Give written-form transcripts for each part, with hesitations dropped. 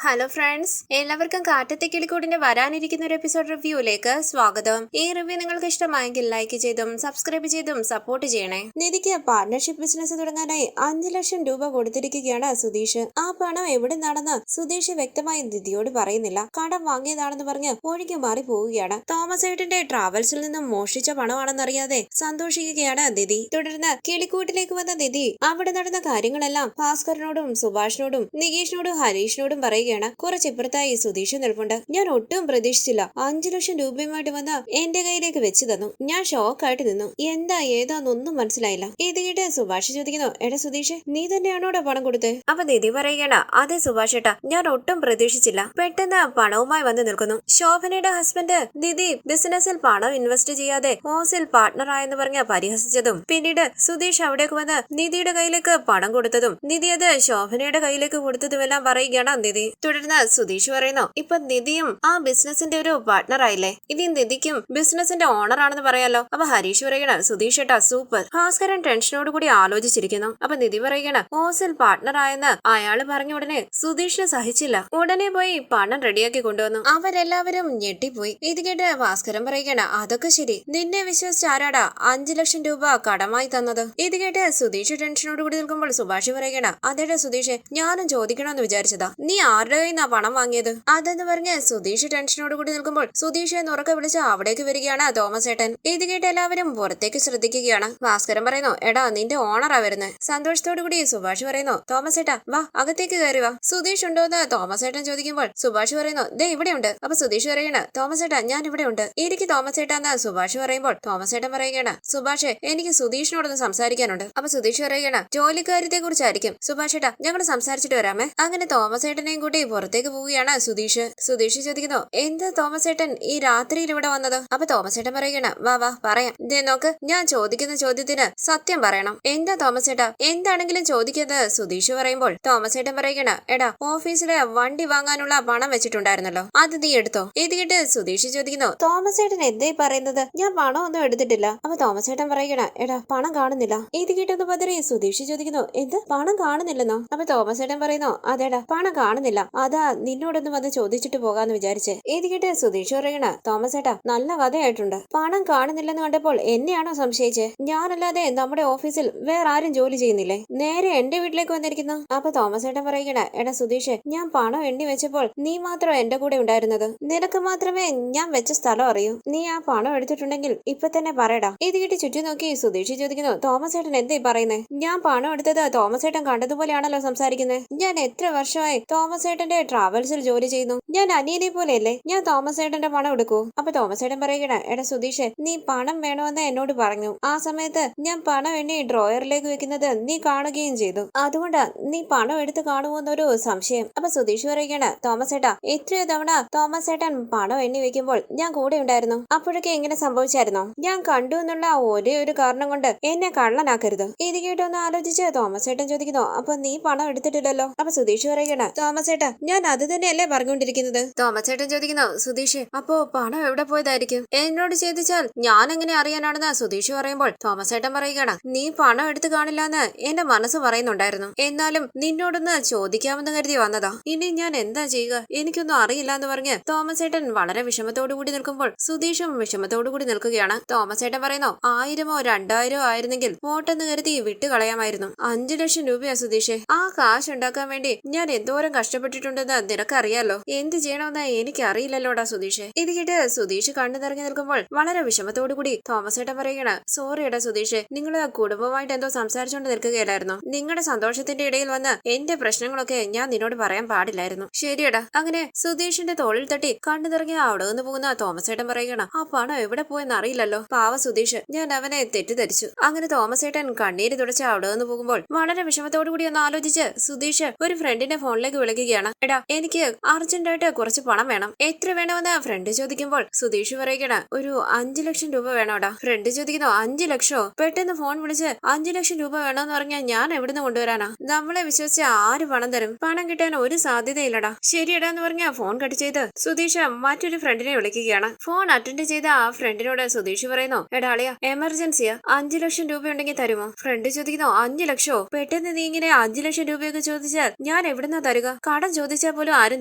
Hello friends, എല്ലാവർക്കും കാറ്റത്തെ കിളിക്കൂടിന്റെ വരാനിരിക്കുന്ന ഒരു എപ്പിസോഡ് റിവ്യൂയിലേക്ക് സ്വാഗതം. ഈ റിവ്യൂ നിങ്ങൾക്ക് ഇഷ്ടമായെങ്കിൽ ലൈക്ക് ചെയ്തും സബ്സ്ക്രൈബ് ചെയ്തും സപ്പോർട്ട് ചെയ്യണേ. നിധിക്ക് പാർട്ണർഷിപ്പ് ബിസിനസ് തുടങ്ങാനായി 5 ലക്ഷം രൂപ കൊടുത്തിരിക്കുകയാണ് സുധീഷ്. ആ പണം എവിടെ നിന്നാണെന്ന് സുധീഷ് വ്യക്തമായി നിധിയോട് പറയുന്നില്ല. കടം വാങ്ങിയതാണെന്ന് പറഞ്ഞ് ഒഴുകി മാറി പോവുകയാണ്. തോമസ് ഏട്ടന്റെ ട്രാവൽസിൽ നിന്നും മോഷ്ടിച്ച പണമാണെന്നറിയാതെ സന്തോഷിക്കുകയാണ് നിധി. തുടർന്ന് കിളിക്കൂട്ടിലേക്ക് വന്ന നിധി അവിടെ നടന്ന കാര്യങ്ങളെല്ലാം ഭാസ്കരനോടും സുഭാഷിനോടും നികേഷിനോടും ഹരീഷിനോടും പറയുക. കുറച്ചിപ്പുറത്തായി സുധീഷ് നിൽപ്പുണ്ട്. ഞാൻ ഒട്ടും പ്രതീക്ഷിച്ചില്ല. 5 ലക്ഷം രൂപയുമായിട്ട് വന്ന് എന്റെ കയ്യിലേക്ക് വെച്ച് തന്നു. ഞാൻ ഷോക്കായിട്ട് നിന്നു. എന്താ ഏതാന്നൊന്നും മനസ്സിലായില്ല. ഇത് കേട്ട് സുഭാഷ് ചോദിക്കുന്നു, എടാ സുധീഷ്, നീ തന്നെയാണോടാ പണം കൊടുത്തേ? അപ്പൊ നിധി പറയുകയാണ്, അതെ സുഭാഷ് ഏട്ടാ, ഞാൻ ഒട്ടും പ്രതീക്ഷിച്ചില്ല. പെട്ടെന്ന് പണവുമായി വന്ന് നിൽക്കുന്നു. ശോഭനയുടെ ഹസ്ബൻഡ് നിധി ബിസിനസ്സിൽ പണം ഇൻവെസ്റ്റ് ചെയ്യാതെ ഹോസിൽ പാർട്ട്ണർ ആയെന്ന് പറഞ്ഞ് പരിഹസിച്ചതും പിന്നീട് സുധീഷ് അവിടേക്ക് വന്ന് നിധിയുടെ കയ്യിലേക്ക് പണം കൊടുത്തതും നിധി അത് ശോഭനയുടെ കയ്യിലേക്ക് കൊടുത്തതുമെല്ലാം പറയുകയാണ് നിധി. തുടർന്ന് സുധീഷ് പറയുന്നു, ഇപ്പൊ നിധിയും ആ ബിസിനസിന്റെ ഒരു പാർട്ട്ണർ ആയില്ലേ, ഇനി നിധിക്കും ബിസിനസിന്റെ ഓണർ ആണെന്ന് പറയാലോ. അപ്പൊ ഹരീഷ് പറയണ, സുധീഷ് ഏട്ടാ സൂപ്പർ. ഭാസ്കരൻ ടെൻഷനോട് കൂടി ആലോചിച്ചിരിക്കുന്നു. അപ്പൊ നിധി പറയണ, ഓസിൽ പാർട്ട്ണർ ആയെന്ന് അയാള് പറഞ്ഞ ഉടനെ സുധീഷിന് സഹിച്ചില്ല. ഉടനെ പോയി പണം റെഡിയാക്കി കൊണ്ടുവന്നു. അവരെല്ലാവരും ഞെട്ടിപ്പോയി. ഇത് കേട്ട് ഭാസ്കരൻ പറയുകയാണ്, അതൊക്കെ ശരി, നിന്നെ വിശ്വസിച്ച് ആരാടാ 5 ലക്ഷം രൂപ കടമായി തന്നത്? ഇത് കേട്ട് സുധീഷ് ടെൻഷനോട് കൂടി നിൽക്കുമ്പോൾ സുഭാഷ് പറയുകയാണ്, അതേടാ സുധീഷ്, ഞാനും ചോദിക്കണമെന്ന് വിചാരിച്ചതാ, നീ ആരുടെ കയ്യിന്നാ പണം വാങ്ങിയത്? അതെന്ന് പറഞ്ഞ് സുധീഷ് ടെൻഷനോട് കൂടി നിൽക്കുമ്പോൾ സുധീഷ് എന്ന് ഉറക്കെ വിളിച്ച് അവിടേക്ക് വരികയാണ് തോമസ് ഏട്ടൻ. ഇത് കേട്ട് എല്ലാവരും പുറത്തേക്ക് ശ്രദ്ധിക്കുകയാണ്. ഭാസ്കരൻ പറയുന്നു, എടാ നിന്റെ ഓണറാ വരുന്നത്. സന്തോഷത്തോടു കൂടി സുഭാഷ് പറയുന്നു, തോമസ് ഏട്ടാ വാ, അകത്തേക്ക് കയറി വാ. സുധീഷ് ഉണ്ടോന്ന് തോമസ് ഏട്ടൻ ചോദിക്കുമ്പോൾ സുഭാഷ് പറയുന്നു, ദേ ഇവിടെ ഉണ്ട്. അപ്പൊ സുധീഷ് പറയണ, തോമസ് ഏട്ടാ ഞാൻ ഇവിടെ ഉണ്ട്. എനിക്ക് തോമസ് ഏട്ടാന്ന് സുഭാഷ് പറയുമ്പോൾ തോമസ് ഏട്ടൻ പറയുകയാണ്, സുഭാഷ് എനിക്ക് സുധീഷിനോടൊന്ന് സംസാരിക്കാനുണ്ട്. അപ്പൊ സുധീഷ് പറയുകയാണ്, ജോലിക്കാര്യത്തെ കുറിച്ചായിരിക്കും. സുഭാഷ് ഏട്ടാ ഞങ്ങൾ സംസാരിച്ചിട്ട് വരാമേ. അങ്ങനെ തോമസ് ഏട്ടനെയും കൂട്ടി പുറത്തേക്ക് പോവുകയാണ് സുധീഷ്. സുധീഷ് ചോദിക്കുന്നു, എന്താ തോമസ് ഏട്ടൻ ഈ രാത്രിയിൽ ഇവിടെ വന്നത്? അപ്പൊ തോമസ് ഏട്ടൻ പറയുകയാണ്, വാ വാ പറയാം. ദേ നോക്ക്, ഞാൻ ചോദിക്കുന്ന ചോദ്യത്തിന് സത്യം പറയണം. എന്താ തോമസ് ഏട്ടാ? എന്താണെങ്കിലും ചോദിക്കുന്നത് സുധീഷ് പറയുമ്പോൾ തോമസ് ഏട്ടൻ പറയുകയാണ്, എടാ ഓഫീസിലെ വണ്ടി വാങ്ങാനുള്ള പണം വെച്ചിട്ടുണ്ടായിരുന്നല്ലോ, അത് നീ എടുത്തോ? ഇത് കേട്ട് സുധീഷ് ചോദിക്കുന്നു, തോമസ് ഏട്ടൻ എന്തേ പറയുന്നത്? ഞാൻ പണം ഒന്നും എടുത്തിട്ടില്ല. അപ്പൊ തോമസ് ഏട്ടൻ പറയുകയാണ്, എടാ പണം കാണുന്നില്ല. ഇത് കേട്ടൊന്ന് പതറി സുധീഷ് ചോദിക്കുന്നു, എന്ത് പണം കാണുന്നില്ലെന്നോ? അപ്പൊ തോമസ് ഏട്ടൻ പറയുന്നു, അതേടാ പണം കാണുന്നില്ല, അതാ നിന്നോടൊന്ന് വന്ന് ചോദിച്ചിട്ട് പോകാന്ന് വിചാരിച്ചേ. ഇത് കേട്ട് സുധീഷ് പറയണ, തോമസ് ഏട്ടാ നല്ല കഥയായിട്ടുണ്ട്. പണം കാണുന്നില്ലെന്ന് കണ്ടപ്പോൾ എന്നെയാണോ സംശയിച്ചേ? ഞാനല്ലാതെ നമ്മുടെ ഓഫീസിൽ വേറെ ആരും ജോലി ചെയ്യുന്നില്ലേ? നേരെ എന്റെ വീട്ടിലേക്ക് വന്നിരിക്കുന്നു. അപ്പൊ തോമസ് ഏട്ടൻ പറയുകണ, എടാ സുധീഷ്, ഞാൻ പണം എണ്ണി വെച്ചപ്പോൾ നീ മാത്രം എന്റെ കൂടെ ഉണ്ടായിരുന്നത്. നിനക്ക് മാത്രമേ ഞാൻ വെച്ച സ്ഥലം അറിയൂ. നീ ആ പണം എടുത്തിട്ടുണ്ടെങ്കിൽ ഇപ്പൊ തന്നെ പറയടാ. ഇത് കേട്ട് ചുറ്റും നോക്കി സുധീഷ് ചോദിക്കുന്നു, തോമസ് ഏട്ടൻ എന്തേ പറയുന്നേ? ഞാൻ പണം എടുത്തത് തോമസ് ഏട്ടൻ കണ്ടതുപോലെയാണല്ലോ സംസാരിക്കുന്നത്. ഞാൻ എത്ര വർഷമായി തോമസ് ഏട്ടന്റെ ട്രാവൽസിൽ ജോലി ചെയ്യുന്നു. ഞാൻ അനിയനെ പോലെയല്ലേ? ഞാൻ തോമസ് ഏട്ടന്റെ പണം എടുക്കൂ? അപ്പൊ തോമസ് ഏട്ടൻ പറയുകയാണ്, എടാ സുധീഷ്, നീ പണം വേണമെന്ന് എന്നോട് പറഞ്ഞു. ആ സമയത്ത് ഞാൻ പണം എണ്ണി ഡ്രോയറിലേക്ക് വെക്കുന്നത് നീ കാണുകയും ചെയ്തു. അതുകൊണ്ടാ നീ പണം എടുത്ത് കാണുമോന്നൊരു സംശയം. അപ്പൊ സുധീഷ് പറയുകയാണ്, തോമസ് ഏട്ടാ എത്രയോ തവണ തോമസ് ഏട്ടൻ പണം എണ്ണി വെക്കുമ്പോൾ ഞാൻ കൂടെ ഉണ്ടായിരുന്നു. അപ്പോഴൊക്കെ എങ്ങനെ സംഭവിച്ചായിരുന്നോ? ഞാൻ കണ്ടു എന്നുള്ള ഒരേ ഒരു കാരണം കൊണ്ട് എന്നെ കള്ളനാക്കരുത്. ഇത് കേട്ടൊന്ന് ആലോചിച്ച് തോമസ് ഏട്ടൻ ചോദിക്കുന്നു, അപ്പൊ നീ പണം എടുത്തിട്ടില്ലല്ലോ? അപ്പൊ സുധീഷ് പറയുകയാണ്, തോമസ് ഏട്ടാ ഞാൻ അത് തന്നെയല്ലേ പറഞ്ഞുകൊണ്ടിരിക്കുന്നത്. തോമസ് ഏട്ടൻ ചോദിക്കുന്നു, സുധീഷ് അപ്പോ പണം എവിടെ പോയതായിരിക്കും? എന്നോട് ചോദിച്ചാൽ ഞാൻ എങ്ങനെ അറിയാനാണെന്ന് സുധീഷ് പറയുമ്പോൾ തോമസ് ഏട്ടൻ പറയുകയാണ്, നീ പണം എടുത്തു കാണില്ലാന്ന് എന്റെ മനസ്സ് പറയുന്നുണ്ടായിരുന്നു. എന്നാലും നിന്നോടൊന്ന് ചോദിക്കാമെന്ന് കരുതി വന്നതാ. ഇനി ഞാൻ എന്താ ചെയ്യുക? എനിക്കൊന്നും അറിയില്ല എന്ന് പറഞ്ഞ് തോമസ് ഏട്ടൻ വളരെ വിഷമത്തോടു കൂടി നിൽക്കുമ്പോൾ സുധീഷും വിഷമത്തോടു കൂടി നിൽക്കുകയാണ്. തോമസ് ഏട്ടൻ പറയുന്നു, 1000-ഓ 2000-ഓ ആയിരുന്നെങ്കിൽ പോട്ടെന്ന് കരുതി വിട്ടുകളയാമായിരുന്നു. 5 ലക്ഷം രൂപയാ സുധീഷേ. ആ കാശ് ഉണ്ടാക്കാൻ വേണ്ടി ഞാൻ എന്തോരം കഷ്ടപ്പെട്ടിട്ടുണ്ടെന്ന് നിനക്കറിയാലോ. എന്ത് ചെയ്യണമെന്ന് എനിക്ക് അറിയില്ലല്ലോടാ സുധീഷ്. ഇത് കേട്ട് സുധീഷ് കണ്ണു നിറങ്ങി നിൽക്കുമ്പോൾ വളരെ വിഷമത്തോടു കൂടി തോമസ് ഏട്ടൻ പറയുകയാണ്, സോറിയടാ സുധീഷ്, നിങ്ങള് കുടുംബമായിട്ട് എന്തോ സംസാരിച്ചുകൊണ്ട് നിൽക്കുകയല്ലായിരുന്നു. നിങ്ങളുടെ സന്തോഷത്തിന്റെ ഇടയിൽ വന്ന് എന്റെ പ്രശ്നങ്ങളൊക്കെ ഞാൻ നിന്നോട് പറയാൻ പാടില്ലായിരുന്നു. ശരിയടാ. അങ്ങനെ സുധീഷിന്റെ തോളിൽ തട്ടി കണ്ണു നിറങ്ങി അവിടെ നിന്ന് പോകുന്ന തോമസ് ഏട്ടൻ പറയുകയാണ്, ആ പണം എവിടെ പോയെന്ന് അറിയില്ലല്ലോ. പാവ സുധീഷ്, ഞാൻ അവനെ തെറ്റിദ്ധരിച്ചു. അങ്ങനെ തോമസ് ഏട്ടൻ കണ്ണീര് തുടച്ച് അവിടെ നിന്ന് പോകുമ്പോൾ വളരെ വിഷമത്തോടു കൂടി ഒന്ന് ആലോചിച്ച് സുധീഷ് ഒരു ഫ്രണ്ടിന്റെ ഫോണിലേക്ക് വിളിക്കുകയാണ്. എടാ എനിക്ക് അർജന്റായിട്ട് കുറച്ച് പണം വേണം. എത്ര വേണമെന്ന് ഫ്രണ്ട് ചോദിക്കുമ്പോൾ സുധീഷ് പറയുകയാണ്, ഒരു 5 ലക്ഷം രൂപ വേണോടാ. ഫ്രണ്ട് ചോദിക്കുന്നു, 5 ലക്ഷോ? പെട്ടെന്ന് ഫോൺ വിളിച്ച് 5 ലക്ഷം രൂപ വേണമെന്ന് പറഞ്ഞാൽ ഞാൻ എവിടുന്ന് കൊണ്ടുവരാനാ? നമ്മളെ വിശ്വസിച്ച് ആര് പണം തരും? പണം കിട്ടാൻ ഒരു സാധ്യതയില്ലടാ. ശരിയടാ എന്ന് പറഞ്ഞ ഫോൺ കട്ട് ചെയ്ത് സുധീഷ് മറ്റൊരു ഫ്രണ്ടിനെ വിളിക്കുകയാണ്. ഫോൺ അറ്റൻഡ് ചെയ്ത ആ ഫ്രണ്ടിനോട് സുധീഷ് പറയുന്നു, എടാ അളിയ എമർജൻസിയാ, 5 ലക്ഷം രൂപ ഉണ്ടെങ്കിൽ തരുമോ? ഫ്രണ്ട് ചോദിക്കുന്നു, 5 ലക്ഷോ? പെട്ടെന്ന് നീ ഇങ്ങനെ 5 ലക്ഷം രൂപയൊക്കെ ചോദിച്ചാൽ ഞാൻ എവിടുന്നാ തരുക? കട പണം ചോദിച്ചാൽ പോലും ആരും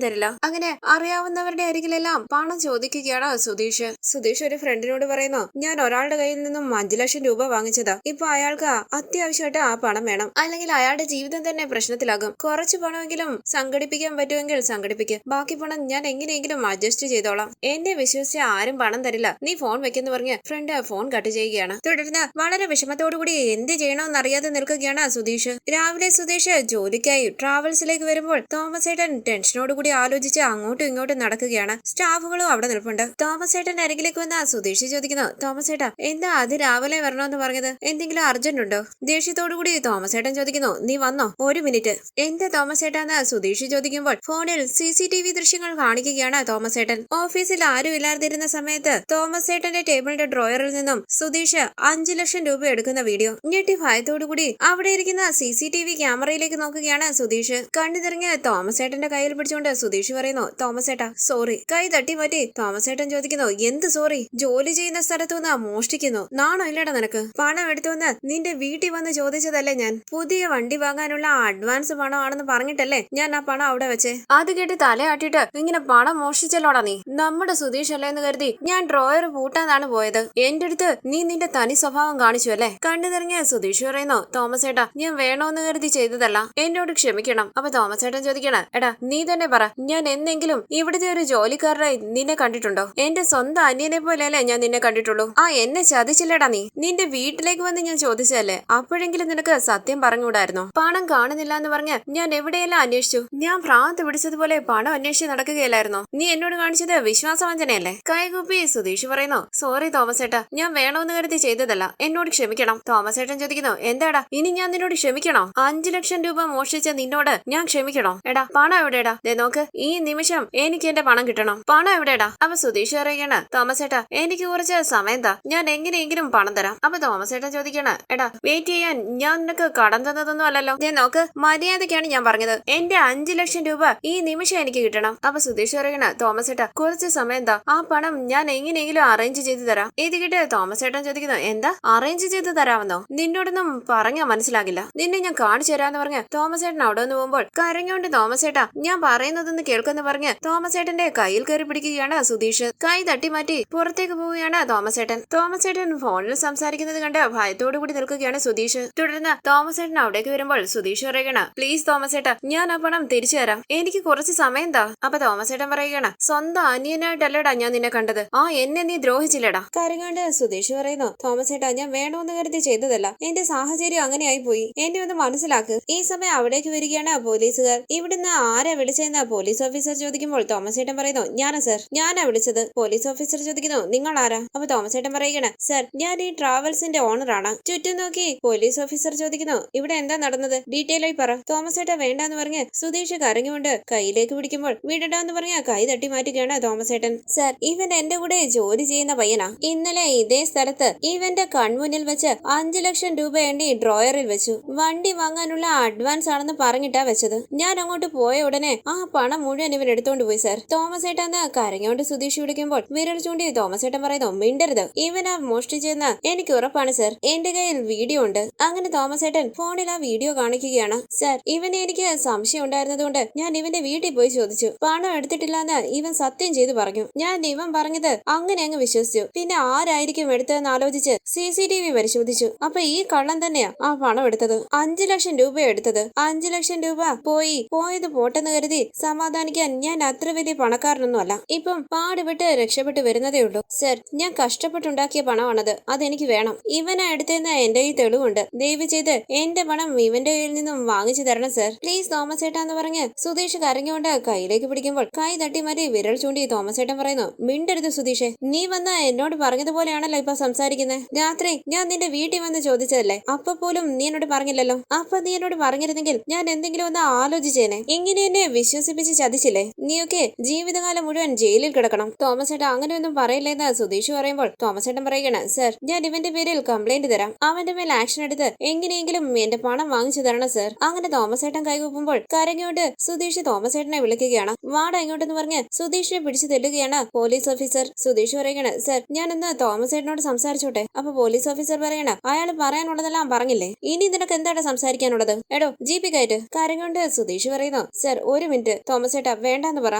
തരില്ല. അങ്ങനെ അറിയാവുന്നവരുടെ അരികിലെല്ലാം പണം ചോദിക്കുകയാണ് സുധീഷ്. സുധീഷ് ഒരു ഫ്രണ്ടിനോട് പറയുന്നു, ഞാൻ ഒരാളുടെ കയ്യിൽ നിന്നും 5 ലക്ഷം രൂപ വാങ്ങിച്ചതാ. ഇപ്പൊ അയാൾക്ക് അത്യാവശ്യമായിട്ട് ആ പണം വേണം, അല്ലെങ്കിൽ അയാളുടെ ജീവിതം തന്നെ പ്രശ്നത്തിലാകും. കുറച്ച് പണമെങ്കിലും സംഘടിപ്പിക്കാൻ പറ്റുമെങ്കിൽ സംഘടിപ്പിക്കുക, ബാക്കി പണം ഞാൻ എങ്ങനെയെങ്കിലും അഡ്ജസ്റ്റ് ചെയ്തോളാം. എന്നെ വിശ്വസിച്ച ആരും പണം തരില്ല, നീ ഫോൺ വെക്കെന്ന് പറഞ്ഞ് ഫ്രണ്ട് ഫോൺ കട്ട് ചെയ്യുകയാണ്. തുടർന്ന് വളരെ വിഷമത്തോടുകൂടി എന്ത് ചെയ്യണമെന്ന് അറിയാതെ നിൽക്കുകയാണ് സുധീഷ്. രാവിലെ സുധീഷ് ജോലിക്കായി ട്രാവൽസിലേക്ക് വരുമ്പോൾ തോമസ് ഏട്ടൻ ടെൻഷനോടുകൂടി ആലോചിച്ച് അങ്ങോട്ടും ഇങ്ങോട്ടും നടക്കുകയാണ്. സ്റ്റാഫുകളും അവിടെ നിൽപ്പുണ്ട്. തോമസ് ഏട്ടന്റെ അരികിലേക്ക് വന്ന സുധീഷ് ചോദിക്കുന്നു, തോമസ് ഏട്ടാ എന്താ അത് രാവിലെ വരണമെന്ന് പറഞ്ഞത്, എന്തെങ്കിലും അർജന്റ് ഉണ്ടോ? ദേഷ്യത്തോടുകൂടി തോമസ് ഏട്ടൻ ചോദിക്കുന്നു, നീ വന്നോ? 1 മിനിറ്റ്. എന്താ തോമസ് ഏട്ടാന്ന് സുധീഷ് ചോദിക്കുമ്പോൾ ഫോണിൽ CCTV ദൃശ്യങ്ങൾ കാണിക്കുകയാണ് തോമസ് ഏട്ടൻ. ഓഫീസിൽ ആരും ഇല്ലാതിരുന്ന സമയത്ത് തോമസ് ഏട്ടന്റെ ടേബിളിന്റെ ഡ്രോയറിൽ നിന്നും സുധീഷ് 5 ലക്ഷം രൂപ എടുക്കുന്ന വീഡിയോ. ഞെട്ടി ഭയത്തോടുകൂടി അവിടെ ഇരിക്കുന്ന CCTV ക്യാമറയിലേക്ക് നോക്കുകയാണ് സുധീഷ്. കണ്ണു തിറങ്ങിയ തോമസ് ഏട്ടന്റെ കയ്യിൽ പിടിച്ചുകൊണ്ട് സുധീഷ് പറയുന്നു, തോമസ് ഏട്ടാ സോറി. കൈ തട്ടി മാറ്റി തോമസ് ഏട്ടൻ ചോദിക്കുന്നു, എന്ത് സോറി? ജോലി ചെയ്യുന്ന സ്ഥലത്തു നിന്ന് മോഷ്ടിക്കുന്നു, നാണോ ഇല്ലടാ നിനക്ക്? പണം എടുത്തുവന്ന് നിന്റെ വീട്ടിൽ വന്ന് ചോദിച്ചതല്ലേ ഞാൻ. പുതിയ വണ്ടി വാങ്ങാനുള്ള അഡ്വാൻസ് പണമാണെന്ന് പറഞ്ഞിട്ടല്ലേ ഞാൻ ആ പണം അവിടെ വെച്ചേ. അത് കേട്ട് തലയാട്ടിട്ട് ഇങ്ങനെ പണം മോഷ്ടിച്ചല്ലോടാ നീ. നമ്മുടെ സുധീഷ് അല്ലേ എന്ന് കരുതി ഞാൻ ഡ്രോയർ പൂട്ടാനാണ് പോയത്. എന്റെ അടുത്ത് നീ നിന്റെ തനി സ്വഭാവം കാണിച്ചു അല്ലേ? കണ്ടു തിറങ്ങിയ സുധീഷ് പറയുന്നു, തോമസ് ഏട്ടാ ഞാൻ വേണോന്ന് കരുതി ചെയ്തതല്ല, എന്നോട് ക്ഷമിക്കണം. അപ്പൊ തോമസ് ഏട്ടൻ ചോദിക്കണം, എടാ നീ തന്നെ പറ, ഞാൻ എന്തെങ്കിലും ഇവിടുത്തെ ഒരു ജോലിക്കാരനായി നിന്നെ കണ്ടിട്ടുണ്ടോ? എന്റെ സ്വന്തം അന്യനെ പോലെയല്ലേ ഞാൻ നിന്നെ കണ്ടിട്ടുള്ളൂ. എന്നെ ചതിച്ചില്ലടാ നീ. നിന്റെ വീട്ടിലേക്ക് വന്ന് ഞാൻ ചോദിച്ചതല്ലേ, അപ്പോഴെങ്കിലും നിനക്ക് സത്യം പറഞ്ഞുകൂടായിരുന്നോ? പണം കാണുന്നില്ല എന്ന് പറഞ്ഞ് ഞാൻ എവിടെയെല്ലാം അന്വേഷിച്ചു. ഞാൻ ഭ്രാന്ത് പിടിച്ചതുപോലെ പണം അന്വേഷിച്ച് നടക്കുകയല്ലായിരുന്നോ? നീ എന്നോട് കാണിച്ചത് വിശ്വാസവഞ്ചനയല്ലേ? കൈകൂപ്പി സുധീഷ് പറയുന്നു, സോറി തോമസ് ഏട്ടാ, ഞാൻ വേണോന്ന് കരുതി ചെയ്തതല്ല, എന്നോട് ക്ഷമിക്കണം. തോമസ് ഏട്ടൻ ചോദിക്കുന്നു, എന്താടാ ഇനി ഞാൻ നിന്നോട് ക്ഷമിക്കണോ? 5 ലക്ഷം രൂപ മോഷ്ടിച്ച നിന്നോട് ഞാൻ ക്ഷമിക്കണോ? എടാ പണം എവിടെടാ? നോക്ക്, ഈ നിമിഷം എനിക്ക് എന്റെ പണം കിട്ടണം. പണം എവിടെടാ? അപ്പൊ സുധീഷ് പറയുകയാണ്, തോമസ് ഏട്ടാ എനിക്ക് കുറച്ച് സമയം താ, ഞാൻ എങ്ങനെയെങ്കിലും പണം തരാം. അപ്പൊ തോമസ് ഏട്ടൻ ചോദിക്കണം, എടാ വെയിറ്റ് ചെയ്യാൻ ഞാൻ നിനക്ക് കടം തന്നതൊന്നും അല്ലല്ലോ. നോക്ക്, മര്യാദക്കാണ് ഞാൻ പറഞ്ഞത്. എന്റെ 5 ലക്ഷം രൂപ ഈ നിമിഷം എനിക്ക് കിട്ടണം. അപ്പൊ സുധീഷ് പറയണ, തോമസ് ഏട്ടാ കുറച്ച് സമയം താ, ആ പണം ഞാൻ എങ്ങനെയെങ്കിലും അറേഞ്ച് ചെയ്ത് തരാം. ഇത് കിട്ട് തോമസ് ഏട്ടൻ ചോദിക്കുന്നു, എന്താ അറേഞ്ച് ചെയ്ത് തരാമെന്നോ? നിന്നോടൊന്നും പറഞ്ഞാ മനസ്സിലാകില്ല, നിന്നെ ഞാൻ കാണിച്ചു തരാന്ന് പറഞ്ഞ് തോമസ് ഏട്ടൻ അവിടെ നിന്ന് പോകുമ്പോൾ കരഞ്ഞോണ്ട് തോമസ് ഏട്ടാ ഞാൻ പറയുന്നതൊന്ന് കേൾക്കെന്ന് പറഞ്ഞ് തോമസ് ഏട്ടന്റെ കയ്യിൽ കയറി പിടിക്കുകയാണ് സുധീഷ്. കൈ തട്ടി മാറ്റി പുറത്തേക്ക് പോവുകയാണ് തോമസ് ഏട്ടൻ. തോമസ് ഏട്ടൻ ഫോണിൽ സംസാരിക്കുന്നത് കണ്ട് ഭയത്തോടു കൂടി നിൽക്കുകയാണ് സുധീഷ്. തുടർന്ന് തോമസ് ഏട്ടൻ അവിടേക്ക് വരുമ്പോൾ സുധീഷ് പറയുകയാണ്, പ്ലീസ് തോമസ് ഏട്ടാ ഞാൻ ആ പണം തിരിച്ചു തരാം, എനിക്ക് കുറച്ച് സമയം താ. അപ്പൊ തോമസ് ഏട്ടൻ പറയുകയാണ്, സ്വന്തം അനിയനായിട്ടല്ലടാ ഞാൻ നിന്നെ കണ്ടത്, എന്നെ നീ ദ്രോഹിച്ചില്ലടാ. കരങ്ങാണ്ട് സുധീഷ് പറയുന്നു, തോമസ് ഏട്ടാ ഞാൻ വേണമെന്ന് കരുതി ചെയ്തതല്ല, എന്റെ സാഹചര്യം അങ്ങനെയായി പോയി, എന്നെ ഒന്ന് മനസ്സിലാക്ക്. ഈ സമയം അവിടേക്ക് വരികയാണ് പോലീസുകാർ. ഇവിടുന്ന് ആരാ വിളിച്ചതെന്ന് പോലീസ് ഓഫീസർ ചോദിക്കുമ്പോൾ തോമസ് ഏട്ടൻ പറയുന്നു, ഞാനാ സർ, ഞാനാ വിളിച്ചത്. പോലീസ് ഓഫീസർ ചോദിക്കുന്നു, നിങ്ങൾ ആരാ? അപ്പൊ തോമസ് ഏട്ടൻ പറയുകയാണ്, സർ ഞാൻ ഈ ട്രാവൽസിന്റെ ഓണറാണ്. ചുറ്റും നോക്കി പോലീസ് ഓഫീസർ ചോദിക്കുന്നു, ഇവിടെ എന്താ നടന്നത്, ഡീറ്റെയിൽ ആയി പറ. തോമസ് ഏട്ടൻ വേണ്ടാന്ന് പറഞ്ഞ് സുധീഷ് കരഞ്ഞുകൊണ്ട് കയ്യിലേക്ക് പിടിക്കുമ്പോൾ വിടടാന്ന് പറഞ്ഞ കൈ തട്ടി മാറ്റുകയാണ് തോമസ് ഏട്ടൻ. സർ ഇവൻ എന്റെ കൂടെ ജോലി ചെയ്യുന്ന പയ്യനാ. ഇന്നലെ ഇതേ സ്ഥലത്ത് ഇവന്റെ കൺമുന്നിൽ വെച്ച് 5 ലക്ഷം രൂപ എണ്ണി ഡ്രോയറിൽ വെച്ചു. വണ്ടി വാങ്ങാനുള്ള അഡ്വാൻസ് ആണെന്ന് പറഞ്ഞിട്ടാ വെച്ചത്. ഞാൻ അങ്ങോട്ട് പോയ ഉടനെ ആ പണം മുഴുവൻ ഇവൻ എടുത്തോണ്ട് പോയി സർ. തോമസ് ഏട്ടാന്ന് കരഞ്ഞോണ്ട് സുധീഷ് വിളിക്കുമ്പോൾ വിരൽ ചൂണ്ടി തോമസ് ഏട്ടൻ പറയുന്നു, മിണ്ടരുത്, ഇവനാ മോഷ്ടിച്ചെന്ന് എനിക്ക് ഉറപ്പാണ് സർ, എന്റെ കയ്യിൽ വീഡിയോ ഉണ്ട്. അങ്ങനെ തോമസ് ഏട്ടൻ ഫോണിൽ ആ വീഡിയോ കാണിക്കുകയാണ്. സർ ഇവനെ എനിക്ക് സംശയം ഉണ്ടായിരുന്നതുകൊണ്ട് ഞാൻ ഇവന്റെ വീട്ടിൽ പോയി ചോദിച്ചു. പണം എടുത്തിട്ടില്ലെന്ന് ഇവൻ സത്യം ചെയ്തു പറഞ്ഞു. ഞാൻ ഇവൻ പറഞ്ഞത് അങ്ങനെ അങ്ങ് വിശ്വസിച്ചു. പിന്നെ ആരായിരിക്കും എടുത്തതെന്ന് ആലോചിച്ച് CCTV പരിശോധിച്ചു. അപ്പൊ ഈ കള്ളൻ തന്നെയാ ആ പണം എടുത്തത്. 5 ലക്ഷം രൂപ എടുത്തത്. 5 ലക്ഷം രൂപ പോയത് പോട്ടെന്ന് കരുതി സമാധാനിക്കാൻ ഞാൻ അത്ര വലിയ പണക്കാരനൊന്നും അല്ല. ഇപ്പം പാടുപെട്ട് രക്ഷപ്പെട്ട് വരുന്നതേ ഉള്ളൂ. സർ ഞാൻ കഷ്ടപ്പെട്ടുണ്ടാക്കിയ പണമാണത്, അതെനിക്ക് വേണം. ഇവനാ എടുത്തെന്ന് എന്റെ ഈ തെളിവുണ്ട്. ദയവ് ചെയ്ത് എന്റെ പണം ഇവന്റെ കയ്യിൽ നിന്നും വാങ്ങിച്ചു തരണം സർ, പ്ലീസ് തോമസ് ഏട്ടാന്ന് പറഞ്ഞ് സുധീഷ് കരഞ്ഞുകൊണ്ട് കയ്യിലേക്ക് പിടിക്കുമ്പോൾ കൈ തട്ടി മാറ്റി വിരൽ ചൂണ്ടി തോമസ് ഏട്ടൻ പറയുന്നു, മിണ്ടരുത് സുധീഷേ, നീ വന്ന് എന്നോട് പറഞ്ഞതുപോലെയാണല്ലോ ഇപ്പൊ സംസാരിക്കുന്നത്. രാത്രി ഞാൻ നിന്റെ വീട്ടിൽ വന്ന് ചോദിച്ചതല്ലേ, അപ്പൊ പോലും നീ എന്നോട് പറഞ്ഞില്ലല്ലോ. അപ്പൊ നീ എന്നോട് പറഞ്ഞിരുന്നെങ്കിൽ ഞാൻ എന്തെങ്കിലും ഒന്ന് ആലോചിച്ചേനെ. ഇങ്ങനെ എന്നെ വിശ്വസിപ്പിച്ച് ചതിച്ചില്ലേ, നീയൊക്കെ ജീവിതകാലം മുഴുവൻ ജയിലിൽ കിടക്കണം. തോമസ് ഏട്ടൻ അങ്ങനെയൊന്നും പറയില്ലെന്ന് സുധീഷ് പറയുമ്പോൾ തോമസ് ഏട്ടൻ പറയുകയാണ്, സർ ഞാൻ ഇവന്റെ പേരിൽ കംപ്ലൈന്റ് തരാം, അവന്റെ മേൽ ആക്ഷൻ എടുത്ത് എങ്ങനെയെങ്കിലും എന്റെ പണം വാങ്ങിച്ചു തരണം സർ. അങ്ങനെ തോമസ് ഏട്ടൻ കൈകൂപ്പുമ്പോൾ കരഞ്ഞോണ്ട് സുധീഷ് തോമസ് ഏട്ടനെ വിളിക്കുകയാണ്. വാട ഇങ്ങോട്ടെന്ന് പറഞ്ഞ് സുധീഷിനെ പിടിച്ചു തെല്ലുകയാണ് പോലീസ് ഓഫീസർ. സുധീഷ് പറയുകയാണ്, സർ ഞാനൊന്ന് തോമസ് ഏട്ടനോട് സംസാരിച്ചോട്ടെ. അപ്പൊ പോലീസ് ഓഫീസർ പറയണ, അയാൾ പറയാനുള്ളതെല്ലാം പറഞ്ഞില്ലേ, ഇനി നിനക്ക് എന്താണ് സംസാരിക്കാനുള്ളത്? എടോ ജീപ്പി കയറ്റ്. കരഞ്ഞോണ്ട് സുധീഷ് പറയുന്നു, സർ ഒരു മിനിറ്റ് തോമസ് ഏട്ടാ വേണ്ടെന്ന് പറ.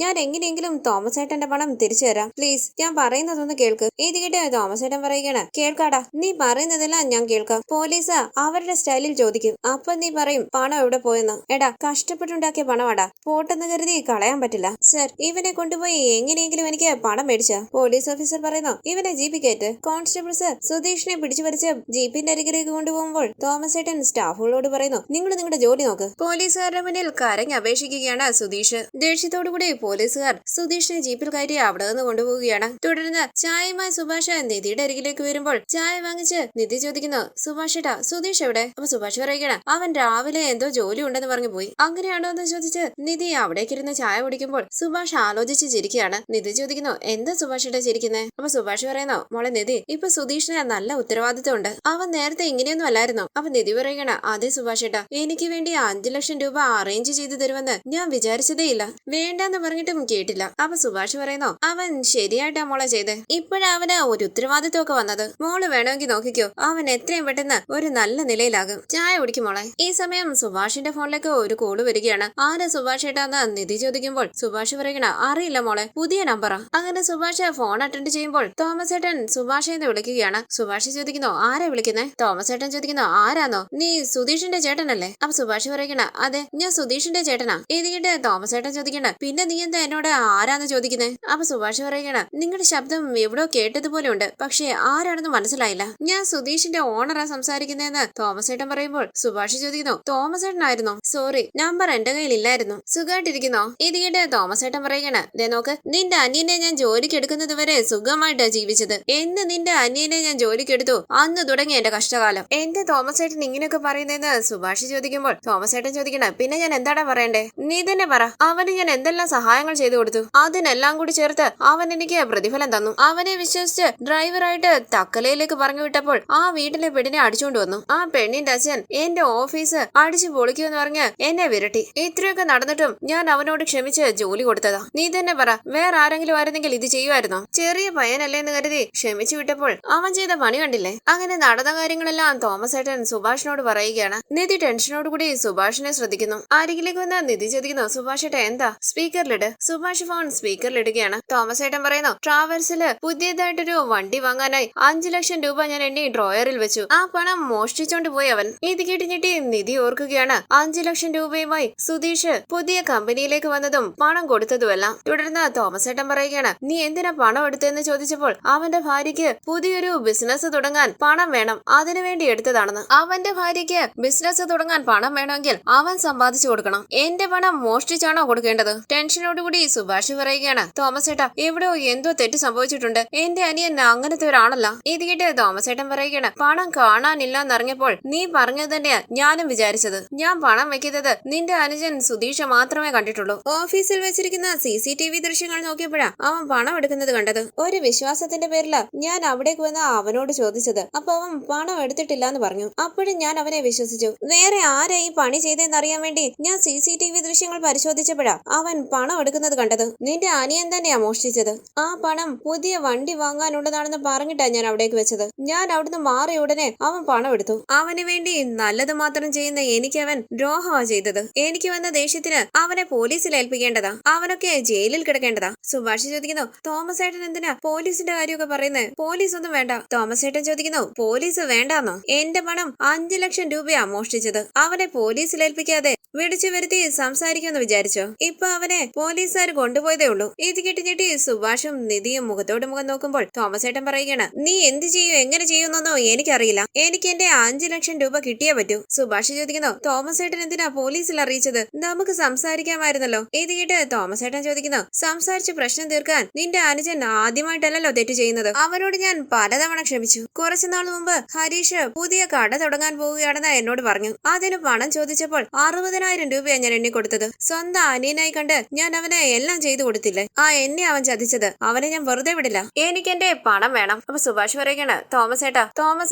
ഞാൻ എങ്ങനെയെങ്കിലും തോമസ് ഏട്ടന്റെ പണം തിരിച്ചു തരാം. പ്ലീസ് ഞാൻ പറയുന്നതൊന്ന് കേൾക്ക്. ഇത് കേട്ട് തോമസ് ഏട്ടൻ പറയുകയാണ്, കേൾക്കാടാ, നീ പറയുന്നതെല്ലാം ഞാൻ കേൾക്കാം. പോലീസ് അവരുടെ സ്റ്റൈലിൽ ചോദിക്കും. അപ്പൊ നീ പറയും പണം എവിടെ പോയെന്ന്. എടാ കഷ്ടപ്പെട്ടുണ്ടാക്കിയ പണമാടാ, പോട്ടെന്ന് കരുതി കളയാൻ പറ്റില്ല. സർ ഇവനെ കൊണ്ടുപോയി എങ്ങനെയെങ്കിലും എനിക്ക് പണം മേടിച്ച. പോലീസ് ഓഫീസർ പറയുന്നു, ഇവനെ ജീപ്പിൽ കയറ്റ്. കോൺസ്റ്റബിൾ സർ സുധീഷിനെ പിടിച്ചു പറിച്ച് ജീപ്പിന്റെ അരികിലേക്ക് കൊണ്ടുപോകുമ്പോൾ തോമസ് ഏട്ടൻ സ്റ്റാഫുകളോട് പറയുന്നു, നിങ്ങൾ നിങ്ങളുടെ ജോലി നോക്ക്. പോലീസുകാരുടെ മുന്നിൽ കരഞ്ഞ് അപേക്ഷിക്കുകയാണ് സുധീഷ്. ദേഷ്യത്തോടുകൂടി പോലീസുകാർ സുധീഷിനെ ജീപ്പിൽ കയറ്റി അവിടെ നിന്ന് കൊണ്ടുപോവുകയാണ്. തുടർന്ന് ചായയുമായി സുഭാഷ് നിധിയുടെ അരികിലേക്ക് വരുമ്പോൾ ചായ വാങ്ങിച്ച് നിധി ചോദിക്കുന്നു, സുഭാഷ് ഏട്ടാ സുധീഷ് എവിടെ? അപ്പൊ സുഭാഷ് പറയുകയാണ്, അവൻ രാവിലെ എന്തോ ജോലി ഉണ്ടെന്ന് പറഞ്ഞു പോയി. അങ്ങനെയാണോ എന്ന് ചോദിച്ച് നിധി അവിടേക്കിരുന്ന് ചായ കുടിക്കുമ്പോൾ സുഭാഷ് ആലോചിച്ച് ചിരിക്കുകയാണ്. നിധി ചോദിക്കുന്നു, എന്താ സുഭാഷ് ഏട്ടാ ചിരിക്കുന്നേ? അപ്പൊ സുഭാഷ് പറയുന്നു, മോളെ നിധി, ഇപ്പൊ സുധീഷിന് നല്ല ഉത്തരവാദിത്വം ഉണ്ട്. അവൻ നേരത്തെ ഇങ്ങനെയൊന്നും അല്ലായിരുന്നു. അപ്പൊ നിധി പറയുകയാണ്, അതെ സുഭാഷ് ഏട്ടാ, എനിക്ക് വേണ്ടി 5 ലക്ഷം രൂപ അറേഞ്ച് ചെയ്തു തരുമെന്ന് ഞാൻ വിചാരിച്ചതേയില്ല. വേണ്ടെന്ന് പറഞ്ഞിട്ടും കേട്ടില്ല. അപ്പൊ സുഭാഷ് പറയുന്നു, അവൻ ശരിയായിട്ടാ മോളെ ചെയ്തേ. ഇപ്പോഴാ അവന് ഒരു ഉത്തരവാദിത്വം ഒക്കെ വന്നത്. മോള് വേണമെങ്കിൽ നോക്കിക്കോ, അവൻ എത്രയും പെട്ടെന്ന് ഒരു നല്ല നിലയിലാകും. ചായ കുടിക്കും മോളെ. ഈ സമയം സുഭാഷിന്റെ ഫോണിലേക്ക് ഒരു കോള് വരികയാണ്. ആരാ സുഭാഷ് ഏട്ടാന്ന് നിധി ചോദിക്കുമ്പോൾ സുഭാഷ് പറയണ, അറിയില്ല മോളെ, പുതിയ നമ്പറാ. അങ്ങനെ സുഭാഷ് ഫോൺ അറ്റൻഡ് ചെയ്യുമ്പോൾ തോമസ് ഏട്ടൻ സുഭാഷ് എന്ന് വിളിക്കുകയാണ്. സുഭാഷ് ചോദിക്കുന്നു, ആരാ വിളിക്കുന്നേ? തോമസ് ഏട്ടൻ ചോദിക്കുന്നു, ആരാന്നോ? നീ സുധീഷിന്റെ ചേട്ടനല്ലേ? അപ്പൊ സുഭാഷ് പറയണ, അതെ ഞാൻ സുധീഷിന്റെ ചേട്ടനാ. ഇത് കേട്ട് തോമസ് ഏട്ടൻ ചോദിക്കണ, പിന്നെ നീ എന്താ എന്നോട് ആരാന്ന് ചോദിക്കുന്നേ? അപ്പൊ സുഭാഷ് പറയണ, നിങ്ങളുടെ ശബ്ദം എവിടോ കേട്ടതുപോലെ ഉണ്ട്, പക്ഷേ ആരാണെന്ന് മനസ്സിലായില്ല. ഞാൻ സുധീഷിന്റെ ഓണറാ സംസാരിക്കുന്നതെന്ന് തോമസ് ഏട്ടൻ പറയുമ്പോൾ സുഭാഷ് ചോദിക്കുന്നു, തോമസ് ഏട്ടനായിരുന്നോ? സോറി, നമ്പർ എന്റെ കയ്യിൽ ഇല്ലായിരുന്നു. സുഖമായിട്ടിരിക്കുന്നോ? ഇത് കേട്ട് തോമസ് ഏട്ടൻ പറയുകയാണ്, ദേ നോക്ക്, നിന്റെ അനിയനെ ഞാൻ ജോലിക്ക് എടുക്കുന്നത് വരെ സുഖമായിട്ടാ ജീവിച്ചത്. എന്ന് നിന്റെ അനിയനെ ഞാൻ ജോലിക്ക് എടുത്തു അന്ന് തുടങ്ങി എന്റെ കഷ്ടകാലം. എന്റെ തോമസ് ഏട്ടൻ ഇങ്ങനെയൊക്കെ പറയുന്നതെന്ന് സുഭാഷ് ചോദിക്കുമ്പോൾ തോമസ് ഏട്ടൻ ചോദിക്കണ, പിന്നെ ഞാൻ എന്താടാ പറയണ്ടേ? നീ തന്നെ പറ. അവന് ഞാൻ എന്തെല്ലാം സഹായങ്ങൾ ചെയ്തു കൊടുത്തു, അതിനെല്ലാം കൂടി ചേർത്ത് അവൻ എനിക്ക് പ്രതിഫലം തന്നു. അവനെ വിശ്വസിച്ച് ഡ്രൈവറായിട്ട് തക്കലയിലേക്ക് പറഞ്ഞു വിട്ടപ്പോൾ ആ വീട്ടിലെ പെണ്ണിനെ അടിച്ചുകൊണ്ട് വന്നു. ആ പെണ്ണിന്റെ അച്ഛൻ എന്റെ ഓഫീസ് അടിച്ചു പൊളിക്കുമെന്ന് പറഞ്ഞ് എന്നെ വിരട്ടി. ഇത്രയൊക്കെ നടന്നിട്ടും ഞാൻ അവനോട് ക്ഷമിച്ച് ജോലി കൊടുത്തതാ. നീ തന്നെ പറ, വേറെ ആരെങ്കിലും ആയിരുന്നെങ്കിൽ ഇത് ചെയ്യുമായിരുന്നോ? ചെറിയ പയ്യനല്ലേ എന്ന് കരുതി ക്ഷമിച്ചു വിട്ടപ്പോൾ അവൻ ചെയ്ത പണി കണ്ടില്ലേ? അങ്ങനെ നടന്ന കാര്യങ്ങളെല്ലാം തോമസ് ഏട്ടൻ സുഭാഷിനോട് പറയുകയാണ്. നിധി ടെൻഷനോടുകൂടി സുഭാഷിനെ ശ്രദ്ധിക്കുന്നു. അരികിലേക്ക് വന്ന നിധി ചോദിക്കുന്നു, സുഭാഷ് ഏട്ടൻ എന്താ? സ്പീക്കറിലിട്. സുഭാഷ് ഫോൺ സ്പീക്കറിലിടുകയാണ്. തോമസ് ഏട്ടൻ പറയുന്നു, ട്രാവൽസില് പുതിയതായിട്ടൊരു വണ്ടി വാങ്ങാനായി 5 ലക്ഷം രൂപ ഞാൻ എണ്ണി ഡ്രോയറിൽ വെച്ചു. ആ പണം മോഷ്ടിച്ചോണ്ട് പോയി അവൻ. ഇത് കേട്ടിഞ്ഞിട്ടി നിധി ഓർക്കുകയാണ്. 5 ലക്ഷം രൂപയുമായി സുധീഷ് പുതിയ കമ്പനിയിലേക്ക് വന്നതും പണം കൊടുത്തതുമെല്ലാം. തുടർന്ന് തോമസ് ഏട്ടൻ പറയുകയാണ്, നീ എന്തിനാ പണം എടുത്തതെന്ന് ചോദിച്ചപ്പോൾ അവന്റെ ഭാര്യയ്ക്ക് പുതിയൊരു ബിസിനസ് തുടങ്ങാൻ പണം വേണം, അതിനുവേണ്ടി എടുത്തതാണെന്ന്. അവന്റെ ഭാര്യയ്ക്ക് ബിസിനസ് തുടങ്ങാൻ പണം വേണമെങ്കിൽ അവൻ സമ്പാദിച്ചു കൊടുക്കണം. എന്റെ പണം മോഷ്ടിച്ചാണോ കൊടുക്കേണ്ടത്? ടെൻഷനോടുകൂടി സുഭാഷ് പറയുകയാണ്, തോമസ് ഏട്ടാ എവിടെയോ എന്തോ തെറ്റ് സംഭവിച്ചിട്ടുണ്ട്. എന്റെ അനിയൻ അങ്ങനത്തെ ഒരാളല്ല. ഇത് കേട്ട് തോമസ് ഏട്ടൻ പറയുകയാണ്, പണം കാണാനില്ല എന്നറിഞ്ഞപ്പോൾ നീ പറഞ്ഞത് തന്നെയാ ഞാനും വിചാരിച്ചത്. ഞാൻ പണം വെക്കുന്നത് നിന്റെ അനുജൻ സുധീഷ് മാത്രമേ കണ്ടിട്ടുള്ളൂ. ഓഫീസിൽ വെച്ചിരിക്കുന്ന CCTV ദൃശ്യങ്ങൾ നോക്കിയപ്പോഴാ അവൻ പണം എടുക്കുന്നത് കണ്ടത്. ഒരു വിശ്വാസത്തിന്റെ പേരില് ഞാൻ അവിടേക്ക് വന്ന് അവനോട് ചോദിച്ചത്. അപ്പൊ അവൻ പണം എടുത്തിട്ടില്ല എന്ന് പറഞ്ഞു. അപ്പോഴും ഞാൻ അവനെ വിശ്വസിച്ചു. വേറെ ആരാ ഈ പണി ചെയ്തെന്നറിയാൻ വേണ്ടി ഞാൻ CCTV ദൃശ്യങ്ങൾ പരിശോധിച്ചപ്പോഴാ അവൻ പണം എടുക്കുന്നത് കണ്ടത്. നിന്റെ അനിയൻ തന്നെയാ മോഷ്ടിച്ചത്. ആ പണം പുതിയ വണ്ടി വാങ്ങാനുള്ളതാണെന്ന് പറഞ്ഞിട്ടാ ഞാൻ അവിടേക്ക് വെച്ചത്. ഞാൻ അവിടുന്ന് മാറിയ ഉടനെ അവൻ പണം എടുത്തു. അവന് വേണ്ടി നല്ലത് മാത്രം ചെയ്യുന്ന എനിക്ക് അവൻ ദ്രോഹമാ ചെയ്തത്. എനിക്ക് വന്ന ദേഷ്യത്തിന് അവനെ പോലീസിൽ ഏൽപ്പിക്കേണ്ടതാ. അവനൊക്കെ ജയിലിൽ കിടക്കേണ്ടതാ. സുഭാഷ് ചോദിക്കുന്നു, തോമസ് ഏട്ടൻ എന്തിനാ പോലീസിന്റെ കാര്യമൊക്കെ പറയുന്നത്? പോലീസ് ഒന്നും വേണ്ട. തോമസ് ഏട്ടൻ ചോദിക്കുന്നു, പോലീസ് വേണ്ടാന്നോ? എന്റെ പണം 5 ലക്ഷം രൂപയാ മോഷ്ടിച്ചത്. അവനെ പോലീസിൽ ഏൽപ്പിക്കാതെ വിളിച്ചു വരുത്തി സംസാരിക്കുമെന്ന് വിചാരിച്ചോ? ഇപ്പൊ അവനെ പോലീസുകാർ കൊണ്ടുപോയതേ ഉള്ളൂ. ഇത് കിട്ടിഞ്ഞിട്ടി സുഭാഷും നിധിയും മുഖത്തോട് മുഖം നോക്കുമ്പോൾ തോമസ് ഏട്ടൻ പറയുകയാണ്, നീ എന്ത് ചെയ്യും എങ്ങനെ ചെയ്യുന്നോ എനിക്കറിയില്ല. എനിക്ക് എന്റെ 5 ലക്ഷം രൂപ കിട്ടിയേ പറ്റൂ. സുഭാഷ് ചോദിക്കുന്നു, തോമസ് ഏട്ടൻ എന്തിനാ പോലീസിൽ അറിയിച്ചത്? നമുക്ക് സംസാരിക്കാമായിരുന്നല്ലോ. ഇത് കേട്ട് തോമസ് ഏട്ടൻ ചോദിക്കുന്നു, സംസാരിച്ച് പ്രശ്നം തീർക്കാൻ നിന്റെ അനുജൻ ആദ്യമായിട്ടല്ലോ തെറ്റ് ചെയ്യുന്നത്. അവനോട് ഞാൻ പലതവണ ക്ഷമിച്ചു. കുറച്ചുനാൾ മുമ്പ് ഹരീഷ് പുതിയ കട തുടങ്ങാൻ പോവുകയാണെന്ന് എന്നോട് പറഞ്ഞു. അതിന് പണം ചോദിച്ചപ്പോൾ 60,000 രൂപയാണ് ഞാൻ എണ്ണി കൊടുത്തത്. സ്വന്തം അനിയനായി കണ്ട് ഞാൻ അവനെ എല്ലാം ചെയ്തു കൊടുത്തില്ലേ? എന്നെ അവൻ ചതിച്ചത്. അവനെ ഞാൻ വെറുതെ വിടില്ല. എനിക്ക് എന്റെ പണം വേണം. അപ്പൊ സുഭാഷ് പറയുകയാണ്, തോമസ്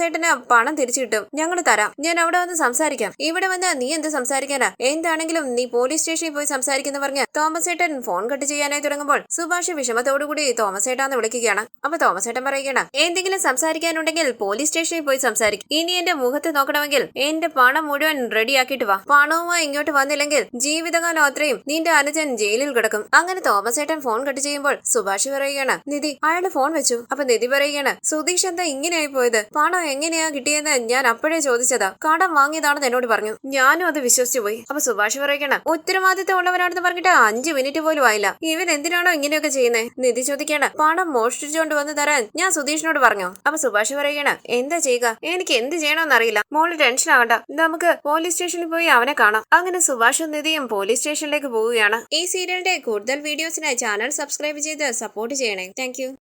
ഏട്ടന് പണം തിരിച്ചു കിട്ടും, ഞങ്ങൾ തരാം. ഞാൻ അവിടെ വന്ന് സംസാരിക്കാം. ഇവിടെ വന്ന് നീ എന്ത് സംസാരിക്കാനാ? എന്താണെങ്കിലും നീ പോലീസ് സ്റ്റേഷനിൽ പോയി സംസാരിക്കുന്ന പറഞ്ഞ് തോമസ് ഏട്ടൻ ഫോൺ കട്ട് ചെയ്യാനായി തുടങ്ങുമ്പോൾ സുഭാഷ് വിഷമത്തോടുകൂടി തോമസ് ഏട്ടാന്ന് വിളിക്കുകയാണ്. അപ്പൊ തോമസ് ഏട്ടൻ പറയുകയാണ്, എന്തെങ്കിലും സംസാരിക്കാനുണ്ടെങ്കിൽ പോലീസ് സ്റ്റേഷനിൽ പോയി സംസാരിക്കും. ഇനി എന്റെ മുഖത്ത് നോക്കണമെങ്കിൽ എന്റെ പണം മുഴുവൻ റെഡിയാക്കിയിട്ട് വാ. പണവുമായി ഇങ്ങോട്ട് വന്നില്ലെങ്കിൽ ജീവിതകാലം അത്രയും നിന്റെ അനുജൻ ജയിലിൽ കിടക്കും. അങ്ങനെ തോമസ് ഏട്ടൻ ഫോൺ കട്ട് ചെയ്യുമ്പോൾ സുഭാഷ് പറയുകയാണ് നിധി അയാളുടെ ഫോൺ വെച്ചു. അപ്പൊ നിധി പറയുകയാണ് സുധീഷ് എന്താ ഇങ്ങനെയായി പോയത്? പണം എങ്ങനെയാ കിട്ടിയെന്ന് ഞാൻ അപ്പോഴേ ചോദിച്ചതാ. കടം വാങ്ങിയതാണെന്ന് എന്നോട് പറഞ്ഞു. ഞാനും അത് വിശ്വസിച്ചു പോയി. അപ്പൊ സുഭാഷ് പറയുകയാണ് ഉത്തരവാദിത്തം ഉള്ളവരാണെന്ന് പറഞ്ഞിട്ട് 5 മിനിറ്റ് പോലും ആയില്ല. ഇവൻ എന്തിനാണോ ഇങ്ങനെയൊക്കെ ചെയ്യുന്നത്? നിധി ചോദിക്കാണ് പണം മോഷ്ടിച്ചുകൊണ്ട് വന്ന് തരാൻ ഞാൻ സുധീഷിനോട് പറഞ്ഞു. അപ്പൊ സുഭാഷ് പറയുകയാണ് എന്താ ചെയ്യുക? എനിക്ക് എന്ത് ചെയ്യണമെന്ന് അറിയില്ല. മോള് ടെൻഷൻ ആവണ്ട, നമുക്ക് പോലീസ് സ്റ്റേഷനിൽ പോയി അവനെ കാണാം. അങ്ങനെ സുഭാഷും നിധിയും പോലീസ് സ്റ്റേഷനിലേക്ക് പോവുകയാണ്. ഈ സീരിയലിന്റെ കൂടുതൽ വീഡിയോസിനായി ചാനൽ സബ്സ്ക്രൈബ് ചെയ്ത് സപ്പോർട്ട് ചെയ്യണേ. താങ്ക്